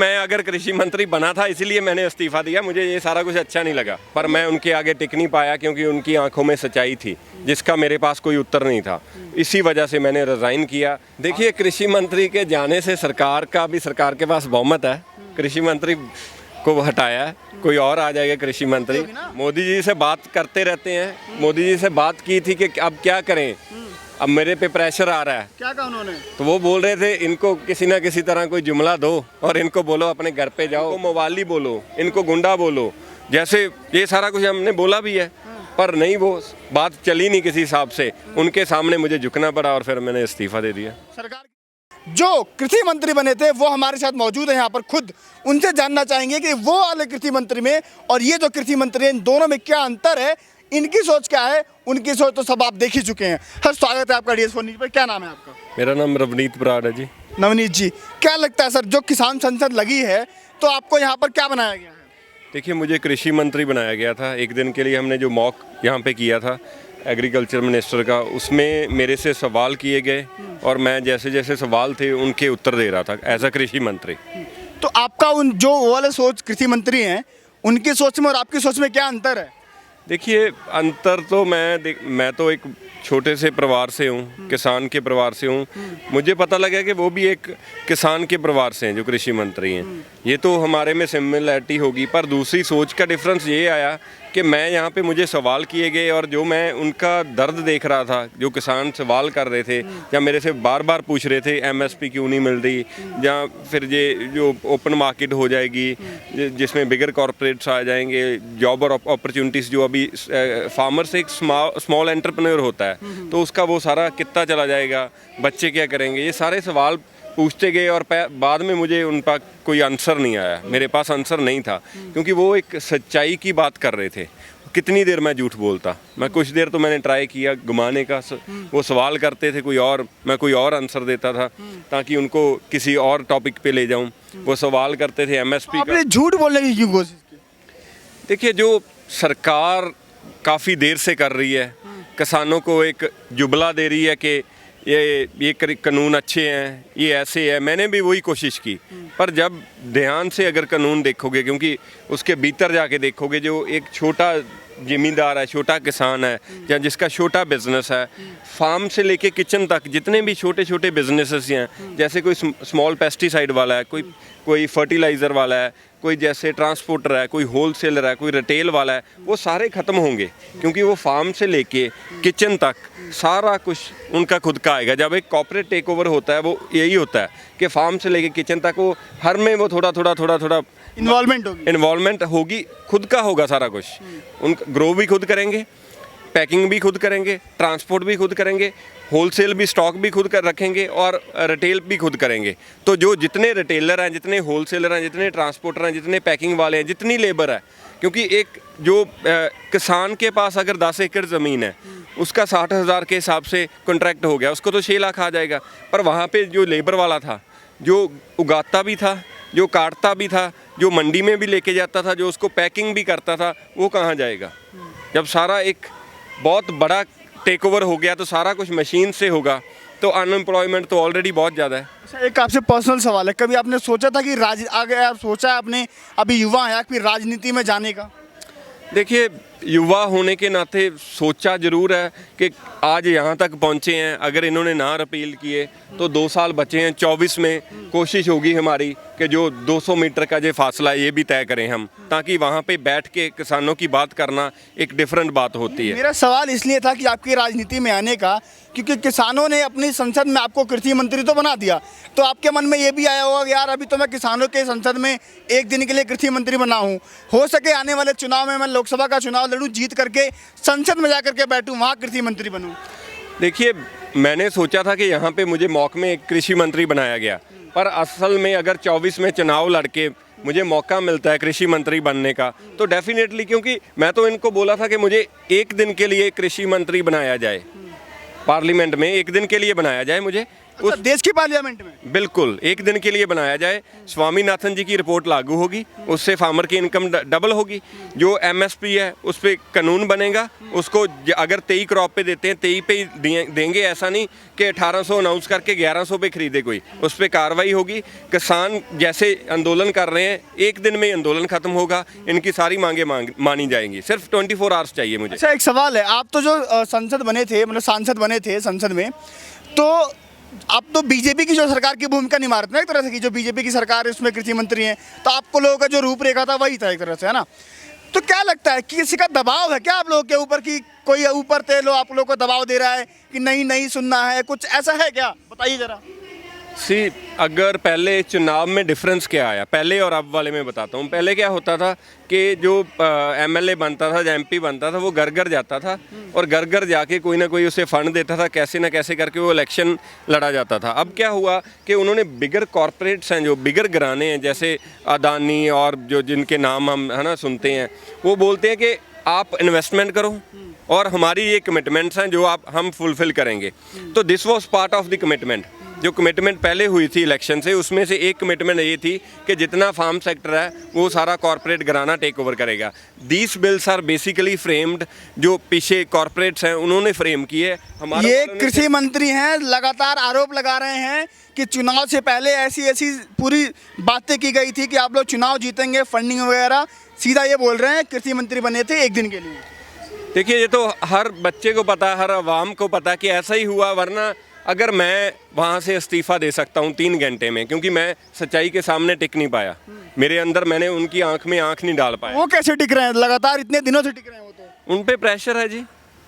मैं अगर कृषि मंत्री बना था इसलिए मैंने इस्तीफा दिया, मुझे ये सारा कुछ अच्छा नहीं लगा, पर मैं उनके आगे टिक नहीं पाया क्योंकि उनकी आंखों में सच्चाई थी जिसका मेरे पास कोई उत्तर नहीं था। इसी वजह से मैंने रिज़ाइन किया। देखिए, कृषि मंत्री के जाने से सरकार के पास बहुमत है, कृषि मंत्री को हटाया है, कोई और आ जाएगा कृषि मंत्री। मोदी जी से बात करते रहते हैं, मोदी जी से बात की थी कि अब क्या करें, अब मेरे पे प्रेशर आ रहा है। क्या कहा उन्होंने? तो वो बोल रहे थे इनको किसी ना किसी तरह कोई जुमला दो और इनको बोलो अपने घर पे जाओ, मवाली बोलो, इनको गुंडा बोलो, जैसे ये सारा कुछ हमने बोला भी है, पर नहीं, वो बात चली नहीं किसी हिसाब से। उनके सामने मुझे झुकना पड़ा और फिर मैंने इस्तीफा दे दिया। सरकार जो कृषि मंत्री बने थे वो हमारे साथ मौजूद है यहाँ पर, खुद उनसे जानना चाहेंगे कि वो वाले कृषि मंत्री में और ये जो कृषि मंत्री है इन दोनों में क्या अंतर है, इनकी सोच क्या है। उनकी सोच तो सब आप देख ही चुके हैं। सर, स्वागत है आपका DS4 न्यूज़ पर। क्या नाम है आपका? मेरा नाम रवनीत बराड़ है जी। नवनीत जी, क्या लगता है सर, जो किसान संसद लगी है तो आपको यहाँ पर क्या बनाया गया है? देखिए, मुझे कृषि मंत्री बनाया गया था। एक दिन के लिए हमने जो मॉक यहाँ पे किया था एग्रीकल्चर मिनिस्टर का, उसमें मेरे से सवाल किए गए और मैं जैसे जैसे सवाल थे उनके उत्तर दे रहा था एज अ कृषि मंत्री। तो आपका उन जो वाले सोच कृषि मंत्री हैं उनकी सोच में और आपकी सोच में क्या अंतर है? देखिए, अंतर तो मैं तो एक छोटे से परिवार से हूँ, किसान के परिवार से हूँ। मुझे पता लगा कि वो भी एक किसान के परिवार से हैं जो कृषि मंत्री हैं। ये तो हमारे में सिमिलरिटी होगी, पर दूसरी सोच का डिफरेंस ये आया कि मैं यहाँ पे मुझे सवाल किए गए और जो मैं उनका दर्द देख रहा था, जो किसान सवाल कर रहे थे या मेरे से बार बार पूछ रहे थे MSP क्यों नहीं मिल रही, या फिर ये जो ओपन मार्केट हो जाएगी जिसमें बिगर कॉरपोरेट्स आ जाएंगे, जॉब और अपॉर्चुनिटीज़ जो अभी फार्मर से एक स्मॉल एंटरप्रेन्योर होता है तो उसका वो सारा कितना चला जाएगा, बच्चे क्या करेंगे, ये सारे सवाल पूछते गए और बाद में मुझे उन पर कोई आंसर नहीं आया। मेरे पास आंसर नहीं था क्योंकि वो एक सच्चाई की बात कर रहे थे। कितनी देर मैं झूठ बोलता, मैं कुछ देर तो मैंने ट्राई किया घुमाने का। वो सवाल करते थे कोई और, मैं कोई और आंसर देता था ताकि उनको किसी और टॉपिक पे ले जाऊं। वो सवाल करते थे MSP का। आपने झूठ बोलने की क्यों कोशिश की? देखिए, जो सरकार काफ़ी देर से कर रही है, किसानों को एक जुबला दे रही है कि ये कानून अच्छे हैं, ये ऐसे है, मैंने भी वही कोशिश की। पर जब ध्यान से अगर कानून देखोगे, क्योंकि उसके भीतर जाके देखोगे, जो एक छोटा ज़मींदार है, छोटा किसान है या जिसका छोटा बिजनेस है, फार्म से लेके किचन तक जितने भी छोटे छोटे बिजनेसेस हैं, जैसे कोई स्मॉल पेस्टिसाइड वाला है, कोई फर्टिलाइज़र वाला है, कोई जैसे ट्रांसपोर्टर है, कोई होलसेलर है, कोई रिटेल वाला है, वो सारे ख़त्म होंगे क्योंकि वो फार्म से लेके किचन तक सारा कुछ उनका खुद का आएगा। जब एक कॉर्पोरेट टेक ओवर होता है वो यही होता है कि फार्म से लेके किचन तक वो हर में वो थोड़ा इन्वॉल्वमेंट होगी, खुद का होगा सारा कुछ। उनका ग्रो भी खुद करेंगे, पैकिंग भी खुद करेंगे, ट्रांसपोर्ट भी खुद करेंगे, होलसेल भी स्टॉक भी खुद कर रखेंगे और रिटेल भी खुद करेंगे। तो जो जितने रिटेलर हैं, जितने होलसेलर हैं, जितने ट्रांसपोर्टर हैं, जितने पैकिंग वाले हैं, जितनी लेबर है, क्योंकि एक जो किसान के पास अगर 10 एकड़ ज़मीन है उसका 60,000 के हिसाब से कॉन्ट्रैक्ट हो गया, उसको तो 6 लाख आ जाएगा। पर वहाँ पे जो लेबर वाला था, जो उगाता भी था, जो काटता भी था, जो मंडी में भी लेके जाता था, जो उसको पैकिंग भी करता था, वो कहाँ जाएगा? जब सारा एक बहुत बड़ा टेक ओवर हो गया तो सारा कुछ मशीन से होगा, तो अनएम्प्लॉयमेंट तो ऑलरेडी बहुत ज़्यादा है। अच्छा, एक आपसे पर्सनल सवाल है, कभी आपने सोचा था कि अगर आप सोचा आपने, अभी युवा है, फिर राजनीति में जाने का? देखिए, युवा होने के नाते सोचा ज़रूर है कि आज यहाँ तक पहुँचे हैं। अगर इन्होंने ना अपील किए तो 2 साल बचे हैं, 24 में कोशिश होगी हमारी कि जो 200 मीटर का जो फासला है ये भी तय करें हम, ताकि वहाँ पे बैठ के किसानों की बात करना एक डिफरेंट बात होती है। मेरा सवाल इसलिए था कि आपकी राजनीति में आने का, क्योंकि किसानों ने अपनी संसद में आपको कृषि मंत्री तो बना दिया, तो आपके मन में ये भी आया होगा कि यार अभी तो मैं किसानों के संसद में एक दिन के लिए कृषि मंत्री बना हूँ, हो सके आने वाले चुनाव में मैं लोकसभा का चुनाव लड़ूँ, जीत करके संसद में जा करके बैठूँ, वहाँ कृषि मंत्री बनूँ। देखिए, मैंने सोचा था कि यहाँ पे मुझे मौके में एक कृषि मंत्री बनाया गया, पर असल में अगर 24 में चुनाव लड़के मुझे मौका मिलता है कृषि मंत्री बनने का तो डेफिनेटली, क्योंकि मैं तो इनको बोला था कि मुझे एक दिन के लिए कृषि मंत्री बनाया जाए, पार्लियामेंट में एक दिन के लिए बनाया जाए मुझे। अच्छा, देश की पार्लियामेंट में बिल्कुल एक दिन के लिए बनाया जाए, स्वामीनाथन जी की रिपोर्ट लागू होगी, उससे फार्मर की इनकम डबल होगी, जो एमएसपी है उस पर कानून बनेगा, उसको अगर 23 क्रॉप पे देते हैं 23 पे ही देंगे, ऐसा नहीं कि 1800 अनाउंस करके 1100 पे खरीदे कोई, उस पर कार्रवाई होगी। किसान जैसे आंदोलन कर रहे हैं, एक दिन में आंदोलन खत्म होगा, इनकी सारी मांगे मानी जाएंगी, सिर्फ 24 आवर्स चाहिए मुझे। अच्छा, एक सवाल है, आप तो जो संसद बने थे, मतलब सांसद बने थे संसद में, तो आप तो बीजेपी की जो सरकार की भूमिका निभा रहे थे ना, एक तरह से, कि जो बीजेपी की सरकार है उसमें कृषि मंत्री हैं, तो आपको लोगों का जो रूपरेखा था वही था एक तरह से, है ना? तो क्या लगता है कि किसी का दबाव है क्या आप लोगों के ऊपर, कि कोई ऊपर थे लो आप लोगों को दबाव दे रहा है कि नहीं नहीं सुनना है, कुछ ऐसा है क्या? बताइए जरा। अगर पहले चुनाव में डिफरेंस क्या आया, पहले और अब वाले में बताता हूँ। पहले क्या होता था कि जो एमएलए बनता था या एमपी बनता था, वो घर घर जाता था और घर घर जाके कोई ना कोई उसे फंड देता था, कैसे ना कैसे करके वो इलेक्शन लड़ा जाता था। अब क्या हुआ कि उन्होंने बिगर कॉरपोरेट्स हैं, जो बिगर घराने हैं, जैसे अदानी और जो जिनके नाम हम है ना सुनते हैं, वो बोलते हैं कि आप इन्वेस्टमेंट करो और हमारी ये कमिटमेंट्स हैं जो हम फुलफिल करेंगे। तो this was part of the commitment. जो कमिटमेंट पहले हुई थी इलेक्शन से, उसमें से एक कमिटमेंट ये थी कि जितना फार्म सेक्टर है वो सारा कॉर्पोरेट घराना टेक ओवर करेगा। These bills are basically framed, जो पीछे कॉर्पोरेट्स हैं उन्होंने फ्रेम किए। ये कृषि मंत्री हैं, लगातार आरोप लगा रहे हैं कि चुनाव से पहले ऐसी ऐसी पूरी बातें की गई थी कि आप लोग चुनाव जीतेंगे, फंडिंग वगैरह, सीधा ये बोल रहे हैं। कृषि मंत्री बने थे एक दिन के लिए। देखिए, ये तो हर बच्चे को पता, हर आवाम को पता कि ऐसा ही हुआ, वरना अगर मैं वहाँ से इस्तीफ़ा दे सकता हूँ 3 घंटे में, क्योंकि मैं सच्चाई के सामने टिक नहीं पाया, मेरे अंदर मैंने उनकी आंख में आंख नहीं डाल पाया। वो कैसे टिक रहे हैं? लगातार इतने दिनों से टिक रहे हैं वो तो। उन पे प्रेशर है जी।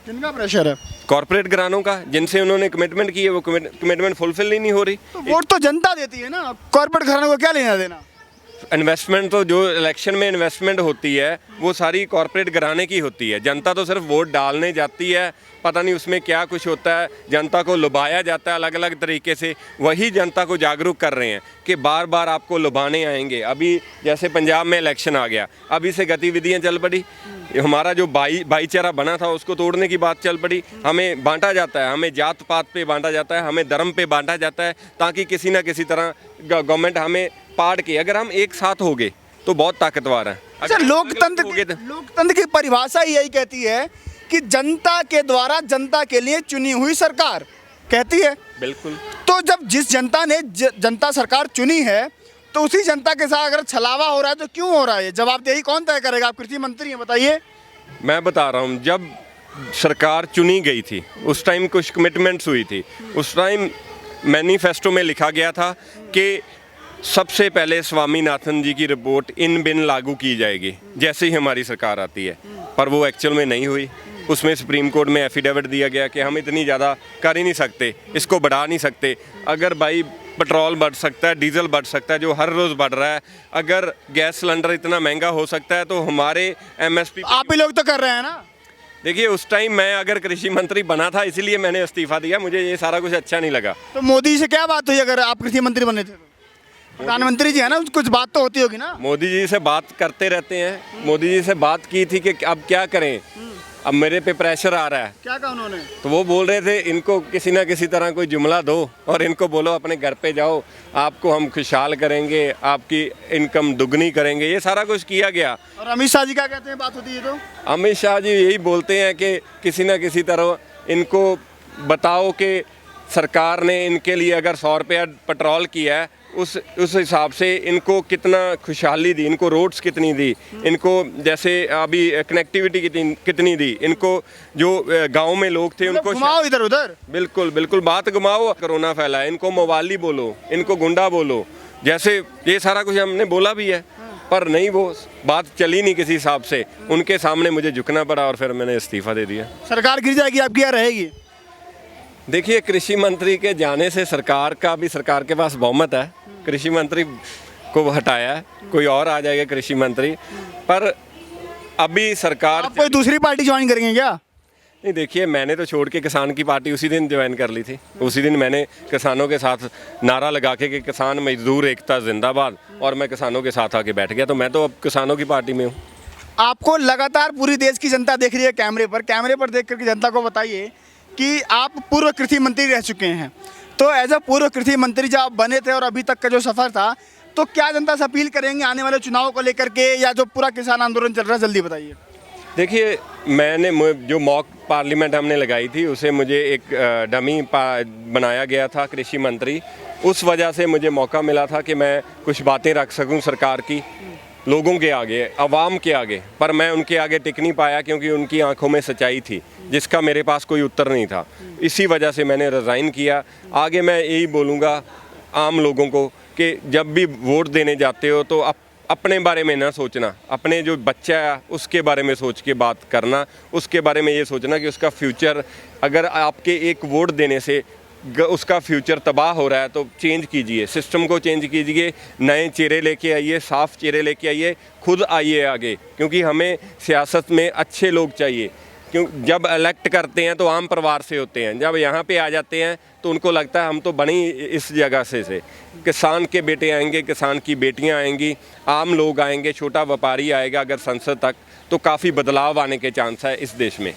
किनका प्रेशर है? कॉर्पोरेट घरानों का, जिनसे उन्होंने कमिटमेंट की है, वो कमिटमेंट फुलफिल ही नहीं हो रही। तो वोट तो जनता देती है ना, कॉर्पोरेट घरानों को क्या लेना देना? इन्वेस्टमेंट तो, जो इलेक्शन में इन्वेस्टमेंट होती है वो सारी कॉर्पोरेट घराने की होती है। जनता तो सिर्फ वोट डालने जाती है, पता नहीं उसमें क्या कुछ होता है, जनता को लुभाया जाता है अलग अलग तरीके से। वही जनता को जागरूक कर रहे हैं कि बार बार आपको लुभाने आएंगे। अभी जैसे पंजाब में इलेक्शन आ गया, अभी से गतिविधियां चल पड़ी, हमारा जो भाईचारा बना था उसको तोड़ने की बात चल पड़ी। हमें बांटा जाता है, हमें जात पात पे बांटा जाता है, हमें धर्म पे बांटा जाता है, ताकि किसी ना किसी तरह गवर्नमेंट हमें पाड़ के, अगर हम एक साथ हो गए तो बहुत ताकतवर है। अच्छा, लोकतंत्र की परिभाषा ही यही कहती है कि जनता के द्वारा जनता के लिए चुनी हुई सरकार कहती है। बिल्कुल। तो जब जिस जनता ने जनता सरकार चुनी है, तो उसी जनता के साथ अगर छलावा हो रहा है तो क्यों हो रहा है? जवाबदेही कौन तय करेगा? आप कृषि मंत्री हैं, बताइए। मैं बता रहा हूँ, जब सरकार चुनी गई थी उस टाइम कुछ कमिटमेंट्स हुई थी। उस टाइम मैनिफेस्टो में लिखा गया था कि सबसे पहले स्वामीनाथन जी की रिपोर्ट इन बिन लागू की जाएगी जैसे ही हमारी सरकार आती है, पर वो एक्चुअल में नहीं हुई। उसमें सुप्रीम कोर्ट में एफिडेविट दिया गया कि हम इतनी ज़्यादा कर ही नहीं सकते, इसको बढ़ा नहीं सकते। अगर भाई पेट्रोल बढ़ सकता है, डीजल बढ़ सकता है जो हर रोज़ बढ़ रहा है, अगर गैस सिलेंडर इतना महंगा हो सकता है तो हमारे एमएसपी आप ही लोग तो कर रहे हैं ना। देखिए, उस टाइम मैं अगर कृषि मंत्री बना था, इसीलिए मैंने इस्तीफा दिया, मुझे ये सारा कुछ अच्छा नहीं लगा। तो मोदी से क्या बात हुई अगर आप कृषि मंत्री बने थे तो? प्रधानमंत्री जी है ना, कुछ बात तो होती होगी ना। मोदी जी से बात करते रहते हैं, मोदी जी से बात की थी कि अब क्या करें, अब मेरे पे प्रेशर आ रहा है। क्या कहा उन्होंने? तो वो बोल रहे थे इनको किसी ना किसी तरह कोई जुमला दो और इनको बोलो अपने घर पे जाओ, आपको हम खुशहाल करेंगे, आपकी इनकम दुगनी करेंगे। ये सारा कुछ किया गया। और अमित शाह जी क्या कहते हैं, बात होती है तो? अमित शाह जी यही बोलते हैं कि किसी ना किसी तरह इनको बताओ कि सरकार ने इनके लिए अगर 100 रुपया पेट्रोल किया है, उस हिसाब से इनको कितना खुशहाली दी, इनको रोड्स कितनी दी, इनको जैसे अभी कनेक्टिविटी कितनी दी, इनको जो गांव में लोग थे उनको घुमाओ इधर उधर। बिल्कुल बिल्कुल, बात घुमाओ। कोरोना फैला है, इनको मवाली बोलो, इनको गुंडा बोलो, जैसे ये सारा कुछ हमने बोला भी है, पर नहीं, वो बात चली नहीं किसी हिसाब से। उनके सामने मुझे झुकना पड़ा और फिर मैंने इस्तीफा दे दिया। सरकार गिर जाएगी आपकी या रहेगी? देखिए, कृषि मंत्री के जाने से सरकार के पास बहुमत है, कृषि मंत्री को हटाया है, कोई और आ जाएगा कृषि मंत्री। पर अभी सरकार, आप कोई दूसरी पार्टी ज्वाइन करेंगे क्या? नहीं, देखिए, मैंने तो छोड़ के किसान की पार्टी उसी दिन ज्वाइन कर ली थी। उसी दिन मैंने किसानों के साथ नारा लगा के कि किसान मजदूर एकता जिंदाबाद, और मैं किसानों के साथ आके बैठ गया। तो मैं तो अब किसानों की पार्टी में हूँ। आपको लगातार पूरी देश की जनता देख रही है कैमरे पर देख करके जनता को बताइए कि आप पूर्व कृषि मंत्री रह चुके हैं, तो एज अ पूर्व कृषि मंत्री जब आप बने थे और अभी तक का जो सफ़र था, तो क्या जनता से अपील करेंगे आने वाले चुनाव को लेकर के, या जो पूरा किसान आंदोलन चल रहा है, जल्दी बताइए। देखिए, जो मॉक पार्लियामेंट हमने लगाई थी उसे मुझे एक डमी बनाया गया था कृषि मंत्री। उस वजह से मुझे मौका मिला था कि मैं कुछ बातें रख सकूं सरकार की लोगों के आगे, आवाम के आगे, पर मैं उनके आगे टिक नहीं पाया क्योंकि उनकी आंखों में सच्चाई थी जिसका मेरे पास कोई उत्तर नहीं था। इसी वजह से मैंने रिज़ाइन किया। आगे मैं यही बोलूँगा आम लोगों को कि जब भी वोट देने जाते हो तो अपने बारे में ना सोचना, अपने जो बच्चा है उसके बारे में सोच के बात करना, उसके बारे में ये सोचना कि उसका फ्यूचर, अगर आपके एक वोट देने से उसका फ्यूचर तबाह हो रहा है तो चेंज कीजिए, सिस्टम को चेंज कीजिए, नए चेहरे लेके आइए, साफ चेहरे लेके आइए, खुद आइए आगे, क्योंकि हमें सियासत में अच्छे लोग चाहिए। क्यों जब इलेक्ट करते हैं तो आम परिवार से होते हैं, जब यहाँ पे आ जाते हैं तो उनको लगता है हम तो बनी इस जगह से किसान के बेटे आएंगे, किसान की बेटियाँ आएंगी, आम लोग आएंगे, छोटा व्यापारी आएगा अगर संसद तक, तो काफ़ी बदलाव आने के चांस है इस देश में।